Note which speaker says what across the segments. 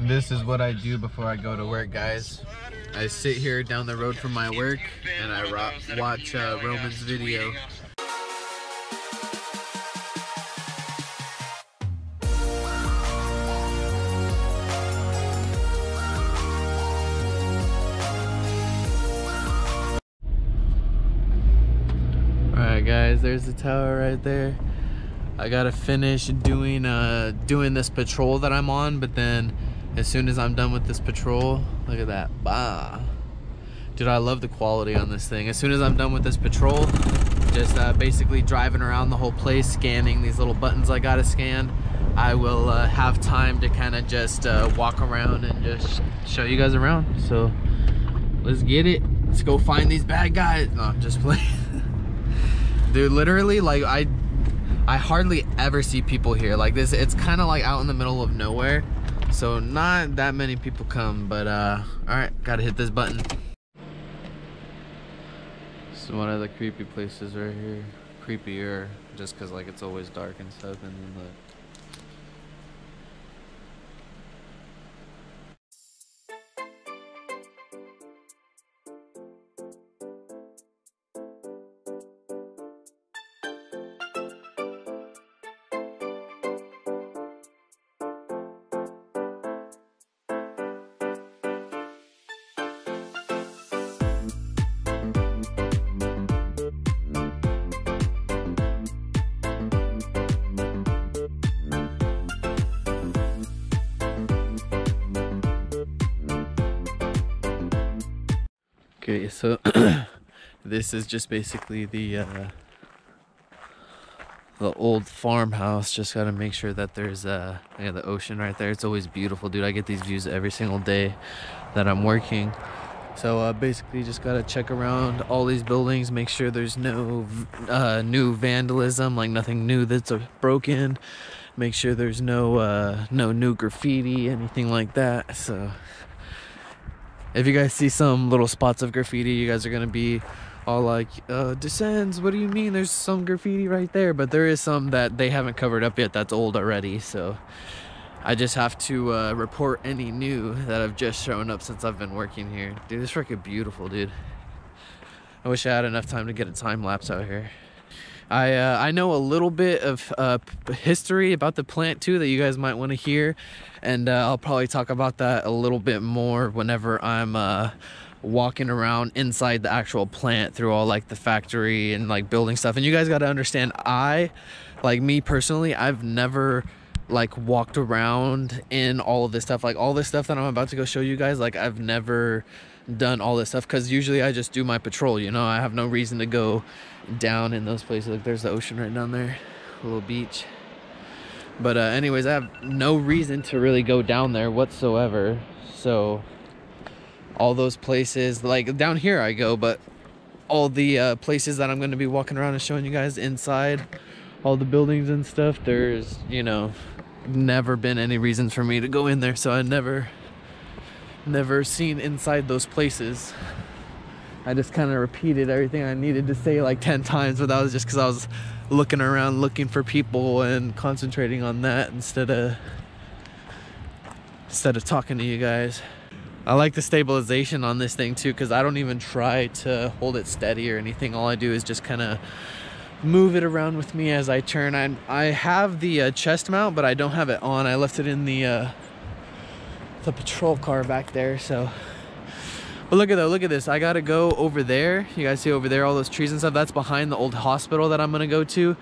Speaker 1: This is what I do before I go to work, guys. I sit here down the road from my work and I watch Roman's video. Alright guys, there's the tower right there. I gotta finish doing this patrol that I'm on, but then as soon as I'm done with this patrol, look at that. Bah. Dude, I love the quality on this thing. As soon as I'm done with this patrol, just basically driving around the whole place, scanning these little buttons I gotta scan, I will have time to kind of just walk around and just show you guys around. So let's get it. Let's go find these bad guys. No, I'm just playing. Dude, literally, like, I hardly ever see people here like this. It's kind of like out in the middle of nowhere, so not that many people come, but all right, gotta hit this button. This is one of the creepy places right here. Creepier just because like it's always dark and stuff, and then the okay, so this is just basically the old farmhouse. Just gotta make sure that there's yeah, the ocean right there. It's always beautiful, dude. I get these views every single day that I'm working. So basically just gotta check around all these buildings, make sure there's no new vandalism, like nothing new that's broken. Make sure there's no new graffiti, anything like that. So if you guys see some little spots of graffiti, you guys are gonna be all like, Descends, what do you mean there's some graffiti right there? But there is some that they haven't covered up yet that's old already, so I just have to report any new that have just shown up since I've been working here. Dude, this is freaking beautiful, dude. I wish I had enough time to get a time lapse out here. I know a little bit of history about the plant too that you guys might want to hear, and I'll probably talk about that a little bit more whenever I'm walking around inside the actual plant through all like the factory and like building stuff. And you guys got to understand, like me personally, I've never like walked around in all of this stuff, like all this stuff that I'm about to go show you guys. Like I've never done all this stuff because usually I just do my patrol, you know. I have no reason to go down in those places. Like there's the ocean right down there, a little beach. But anyways, I have no reason to really go down there whatsoever. So all those places, like down here I go, but all the places that I'm going to be walking around and showing you guys inside all the buildings and stuff, there's, you know, never been any reasons for me to go in there. So I never seen inside those places. I just kind of repeated everything I needed to say like 10 times, but that was just because I was looking around looking for people and concentrating on that instead of talking to you guys. I like the stabilization on this thing too, because I don't even try to hold it steady or anything. All I do is just kind of move it around with me as I turn. I have the chest mount, but I don't have it on. I left it in the patrol car back there. So, but look at this. I gotta go over there. You guys see over there all those trees and stuff? That's behind the old hospital that I'm gonna go to,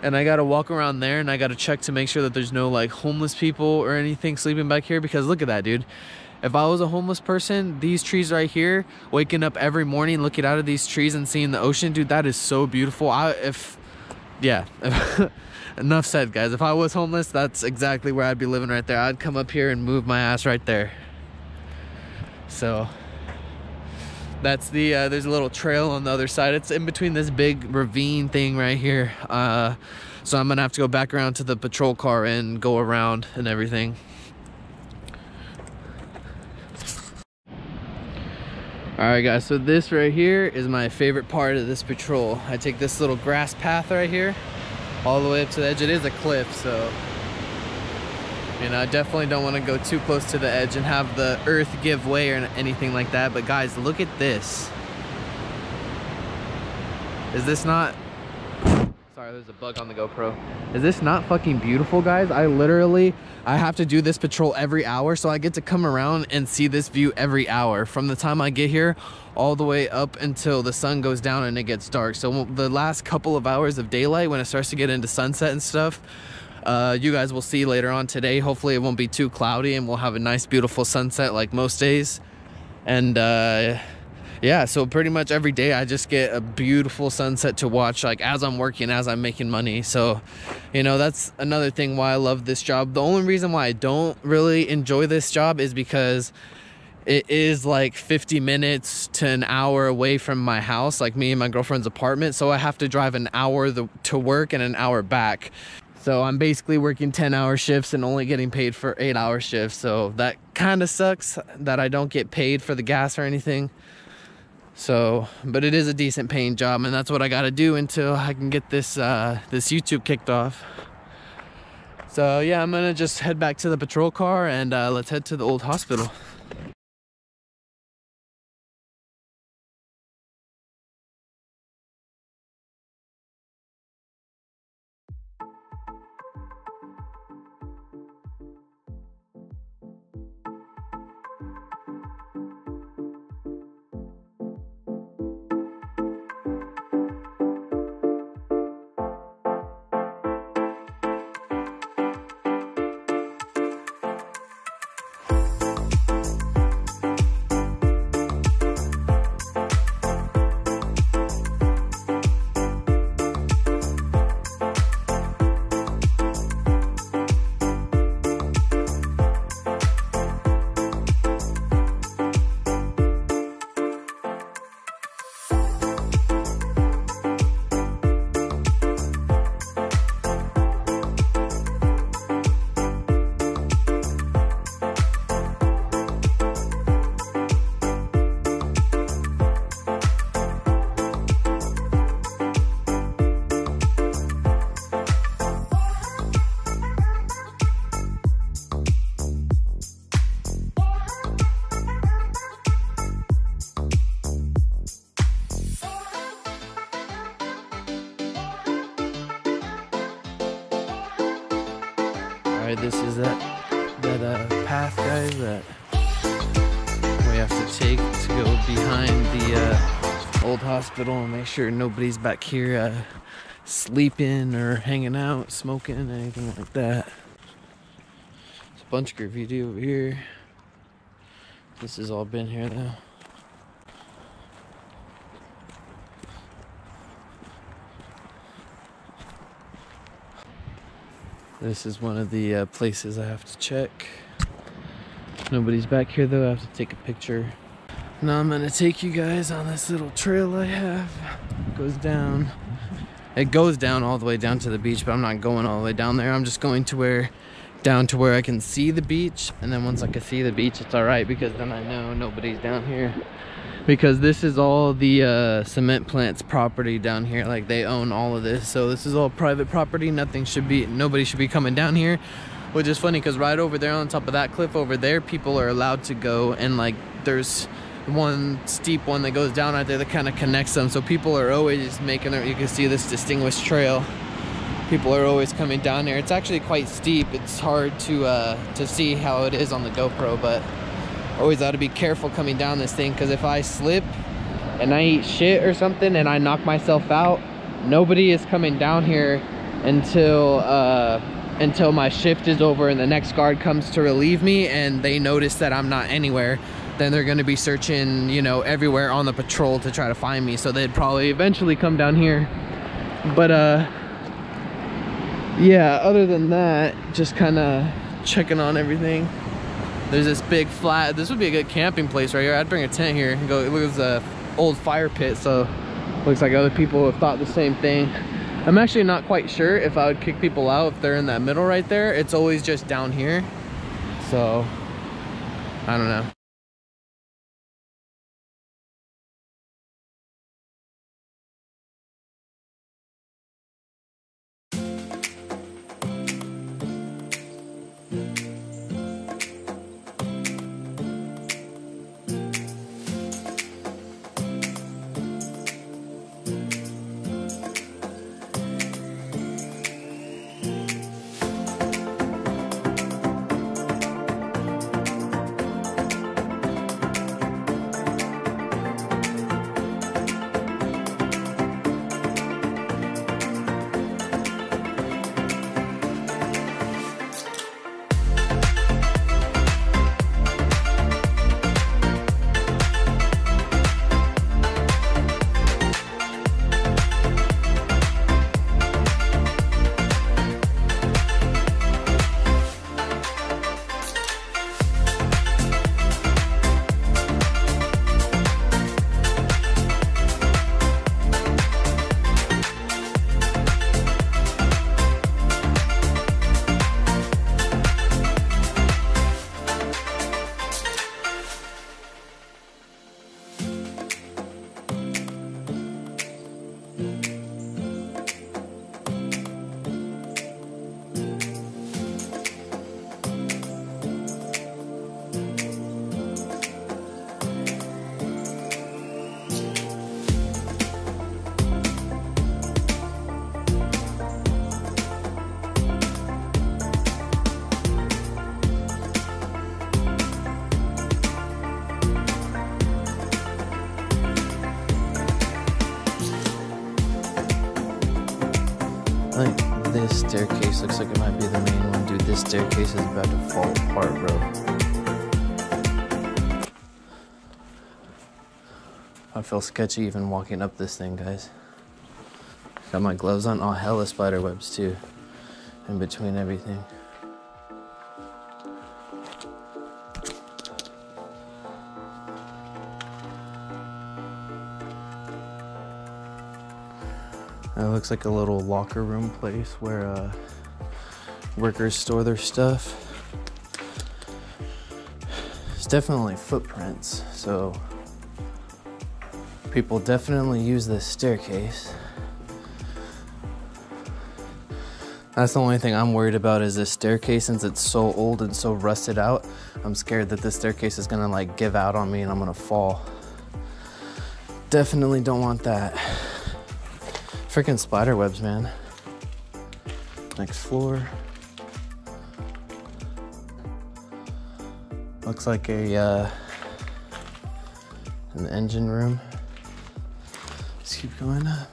Speaker 1: and I gotta walk around there, and I gotta check to make sure that there's no like homeless people or anything sleeping back here. Because look at that, dude. If I was a homeless person, these trees right here, waking up every morning, looking out of these trees and seeing the ocean, dude, that is so beautiful. Enough said, guys. If I was homeless, that's exactly where I'd be living right there. I'd come up here and move my ass right there. So that's the there's a little trail on the other side. It's in between this big ravine thing right here. So I'm gonna have to go back around to the patrol car and go around and everything. Alright guys, so this right here is my favorite part of this patrol. I take this little grass path right here all the way up to the edge. It is a cliff, so You know, I definitely don't want to go too close to the edge and have the earth give way or anything like that. But guys, look at this. Is this not... Sorry, there's a bug on the GoPro. Is this not fucking beautiful, guys? I have to do this patrol every hour, so I get to come around and see this view every hour from the time I get here all the way up until the sun goes down and it gets dark. So the last couple of hours of daylight, when it starts to get into sunset and stuff, you guys will see later on today. Hopefully it won't be too cloudy and we'll have a nice beautiful sunset like most days. And yeah, so pretty much every day I just get a beautiful sunset to watch, like as I'm working, as I'm making money. So, you know, that's another thing why I love this job. The only reason why I don't really enjoy this job is because it is like 50 minutes to an hour away from my house, like me and my girlfriend's apartment. So I have to drive an hour to work and an hour back. So I'm basically working 10-hour shifts and only getting paid for 8-hour shifts. So that kind of sucks that I don't get paid for the gas or anything. So, but it is a decent paying job, and that's what I got to do until I can get this this YouTube kicked off. So yeah, I'm gonna just head back to the patrol car and let's head to the old hospital. Alright, this is that path, guys, that we have to take to go behind the old hospital and make sure nobody's back here sleeping or hanging out, smoking, anything like that. There's a bunch of graffiti over here. This has all been here though. This is one of the places I have to check. Nobody's back here though, I have to take a picture. Now I'm gonna take you guys on this little trail I have. It goes down. It goes down all the way down to the beach, but I'm not going all the way down there. I'm just going to down to where I can see the beach, and then once I can see the beach, it's alright, because then I know nobody's down here. Because this is all the cement plant's property down here. Like, they own all of this, so this is all private property. Nobody should be coming down here, which is funny because right over there on top of that cliff over there, people are allowed to go, and like there's one steep one that goes down right there that kind of connects them, so people are always making their, you can see this distinguished trail. People are always coming down there. It's actually quite steep. It's hard to see how it is on the GoPro, but always ought to be careful coming down this thing, because if I slip and I eat shit or something and I knock myself out, nobody is coming down here until my shift is over and the next guard comes to relieve me and they notice that I'm not anywhere. Then they're going to be searching, you know, everywhere on the patrol to try to find me, so they'd probably eventually come down here. But yeah, other than that, just kind of checking on everything. There's this big flat, this would be a good camping place right here. I'd bring a tent here and go. It looks like an old fire pit, so looks like other people have thought the same thing. I'm actually not quite sure if I would kick people out if they're in that middle right there. It's always just down here, so I don't know. This staircase looks like it might be the main one. Dude, this staircase is about to fall apart, bro. I feel sketchy even walking up this thing, guys. Got my gloves on. Oh, hella spider webs too. In between everything. It looks like a little locker room place where workers store their stuff. It's definitely footprints, so people definitely use this staircase. That's the only thing I'm worried about is this staircase, since it's so old and so rusted out. I'm scared that this staircase is gonna like give out on me and I'm gonna fall. Definitely don't want that. Freaking spider webs, man. Next floor. Looks like an engine room. Let's keep going up.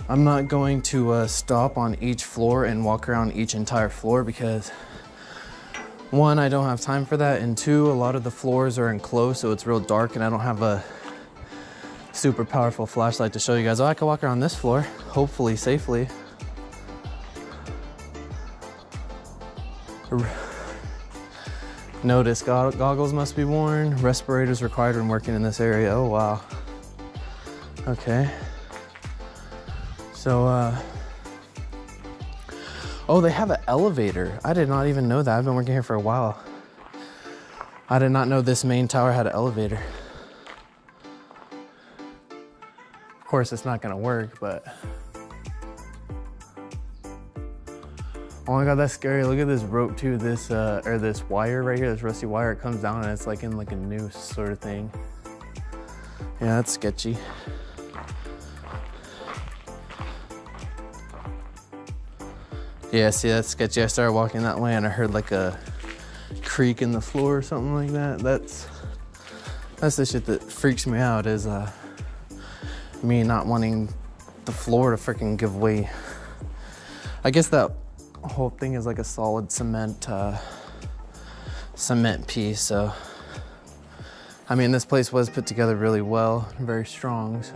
Speaker 1: I'm not going to stop on each floor and walk around each entire floor because one, I don't have time for that, and two, a lot of the floors are enclosed, so it's real dark and I don't have a super powerful flashlight to show you guys. Oh, I can walk around this floor, hopefully safely. Notice goggles must be worn. Respirators required when working in this area. Oh, wow. Okay. So, oh, they have an elevator. I did not even know that. I've been working here for a while. I did not know this main tower had an elevator. Of course, it's not gonna work, but. Oh my God, that's scary. Look at this rope too. This, or this wire right here, this rusty wire, it comes down and it's like in like a noose sort of thing. Yeah, that's sketchy. Yeah, see, that's sketchy. I started walking that way and I heard like a creak in the floor or something like that. That's the shit that freaks me out, is me not wanting the floor to freaking give way. I guess that whole thing is like a solid cement piece, so I mean, this place was put together really well, very strong, so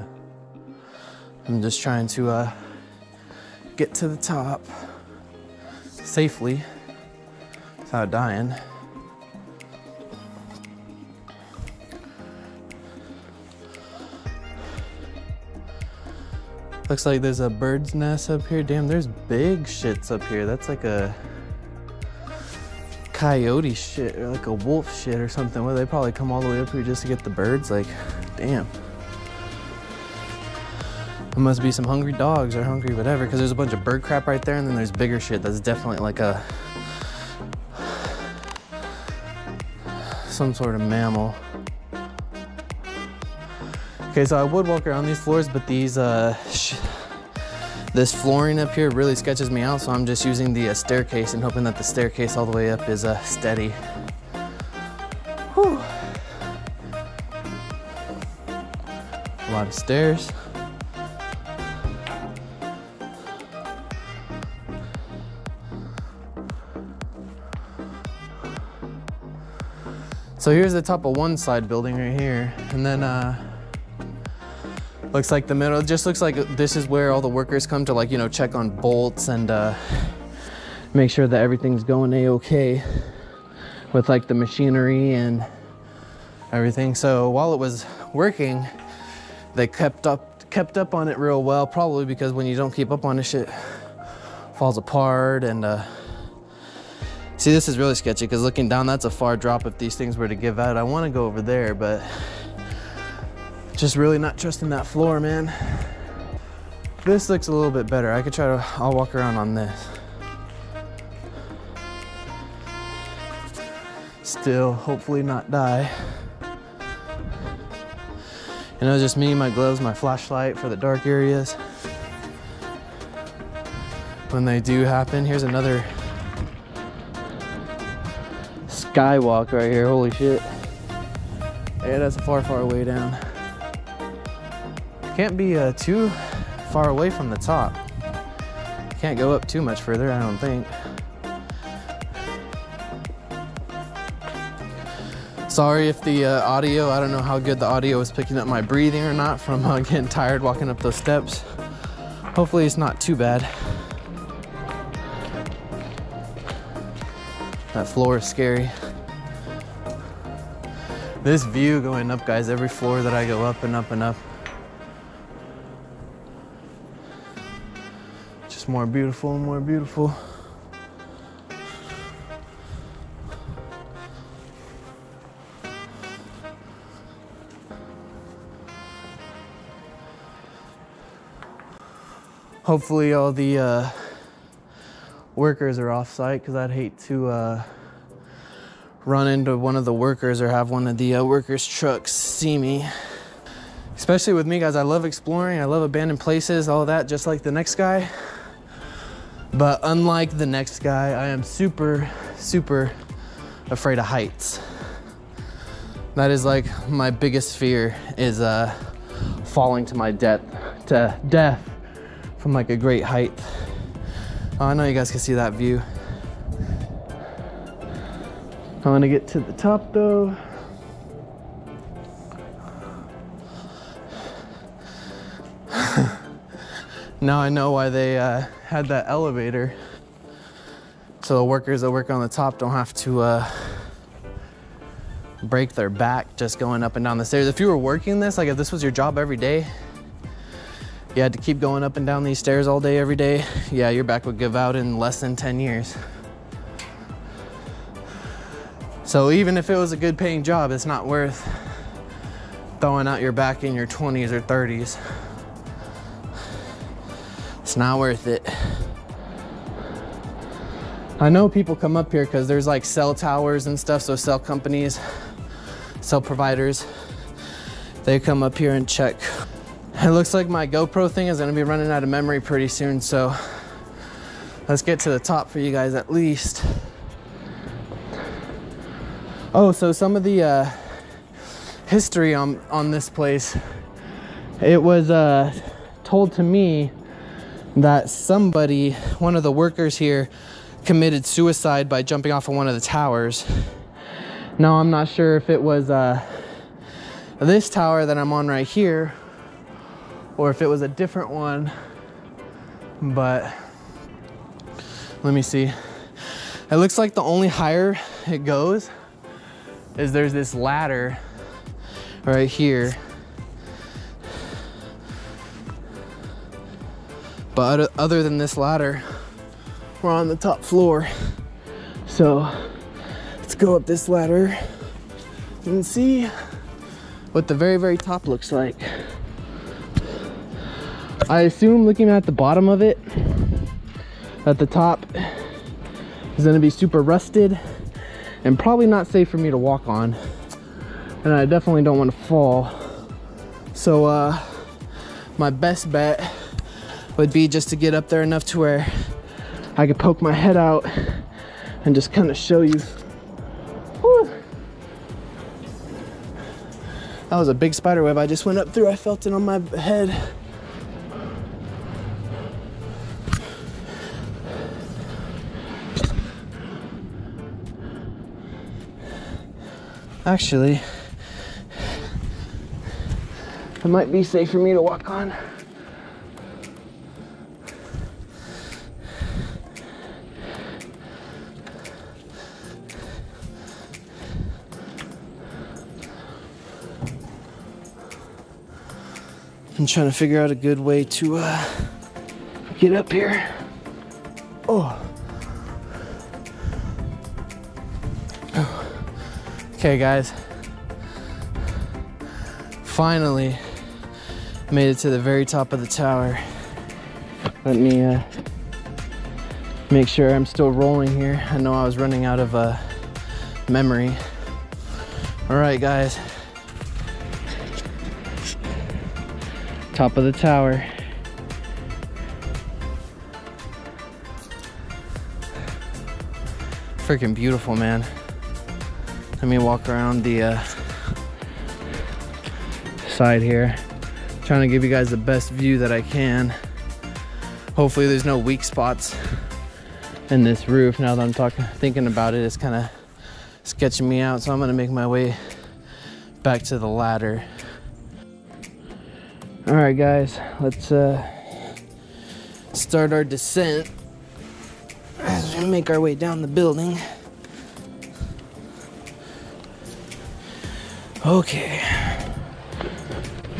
Speaker 1: I'm just trying to get to the top safely without dying. Looks like there's a bird's nest up here. Damn, there's big shits up here. That's like a coyote shit or like a wolf shit or something. Well, they probably come all the way up here just to get the birds. Like, damn. There must be some hungry dogs or hungry whatever, because there's a bunch of bird crap right there, and then there's bigger shit that's definitely like a some sort of mammal. Okay, so I would walk around these floors, but these this flooring up here really sketches me out, so I'm just using the staircase and hoping that the staircase all the way up is steady. Whew. A lot of stairs. So here's the top of one side building right here, and then looks like the middle, it just looks like this is where all the workers come to, like, you know, check on bolts and make sure that everything's going a-okay with like the machinery and everything. So while it was working, they kept up on it real well, probably because when you don't keep up on this shit, falls apart. And see, this is really sketchy because looking down, that's a far drop if these things were to give out. I want to go over there, but just really not trusting that floor, man. This looks a little bit better. I could try to, I'll walk around on this. Still, hopefully not die. You know, just me, my gloves, my flashlight for the dark areas. When they do happen, here's another skywalk right here, holy shit. Yeah, that's a far, far way down. Can't be too far away from the top. Can't
Speaker 2: can't go up too much further, I don't think. Sorry if the audio, I don't know how good the audio is picking up my breathing or not from getting tired walking up those steps. Hopefully it's not too bad. That floor is scary. This view going up, guys, every floor that I go up and up and up. Just more beautiful and more beautiful. Hopefully all the workers are off site, because I'd hate to run into one of the workers or have one of the workers' trucks see me. Especially with me, guys, I love exploring, I love abandoned places, all that, just like the next guy. But unlike the next guy, I am super, super afraid of heights. That is like my biggest fear, is falling to my death from like a great height. Oh, I know you guys can see that view. I want to get to the top though. Now I know why they had that elevator, so the workers that work on the top don't have to break their back just going up and down the stairs. If you were working this, like if this was your job every day, you had to keep going up and down these stairs all day, every day, yeah, your back would give out in less than 10 years. So even if it was a good paying job, it's not worth throwing out your back in your 20s or 30s. It's not worth it. I know people come up here because there's like cell towers and stuff, so cell companies, cell providers, they come up here and check. It looks like my GoPro thing is gonna be running out of memory pretty soon, so let's get to the top for you guys at least. Oh, so some of the history on this place, it was told to me that somebody, one of the workers here, committed suicide by jumping off of one of the towers. Now I'm not sure if it was this tower that I'm on right here, or if it was a different one, but let me see. It looks like the only higher it goes is there's this ladder right here. But other than this ladder, we're on the top floor. So let's go up this ladder and see what the very, very top looks like. I assume, looking at the bottom of it, that the top is gonna be super rusted and probably not safe for me to walk on. And I definitely don't want to fall. So my best bet would be just to get up there enough to where I could poke my head out and just kind of show you. Whew. That was a big spider web I just went up through. I felt it on my head. Actually, it might be safe for me to walk on. I'm trying to figure out a good way to get up here. Oh. Okay, guys. Finally made it to the very top of the tower. Let me make sure I'm still rolling here. I know I was running out of memory. All right, guys. Top of the tower. Freaking beautiful, man. Let me walk around the side here. Trying to give you guys the best view that I can Hopefully there's no weak spots in this roof. Now that I'm thinking about it, it's kind of sketching me out. So I'm gonna make my way back to the ladder. All right, guys, let's start our descent as we make our way down the building. Okay.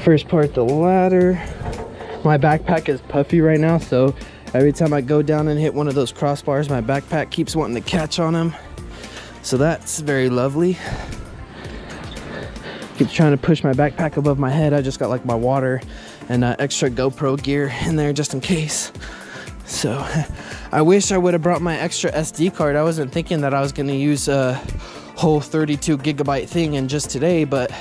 Speaker 2: First part, the ladder. My backpack is puffy right now, so every time I go down and hit one of those crossbars, my backpack keeps wanting to catch on them. So that's very lovely. Keeps trying to push my backpack above my head. I just got like my water and extra GoPro gear in there just in case. So I wish I would have brought my extra SD card. I wasn't thinking that I was gonna use a whole 32 gigabyte thing in just today, but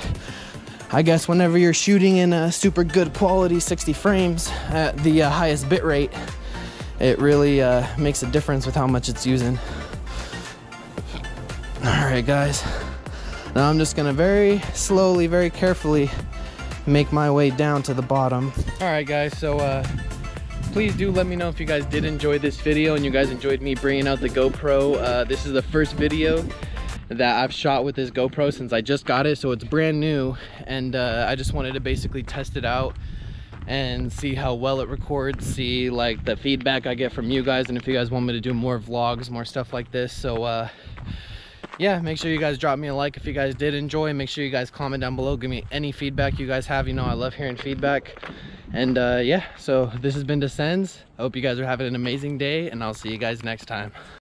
Speaker 2: I guess whenever you're shooting in a super good quality 60 frames at the highest bit rate, it really makes a difference with how much it's using. All right, guys. Now I'm just gonna very slowly, very carefully make my way down to the bottom. All right, guys, so please do let me know if you guys did enjoy this video and you guys enjoyed me bringing out the GoPro. This is the first video that I've shot with this GoPro since I just got it, so it's brand new, and I just wanted to basically test it out and see how well it records, see like the feedback I get from you guys, and if you guys want me to do more vlogs, more stuff like this. So yeah, make sure you guys drop me a like if you guys did enjoy. Make sure you guys comment down below, give me any feedback you guys have. You know I love hearing feedback. And yeah, so this has been Descends. I hope you guys are having an amazing day, and I'll see you guys next time.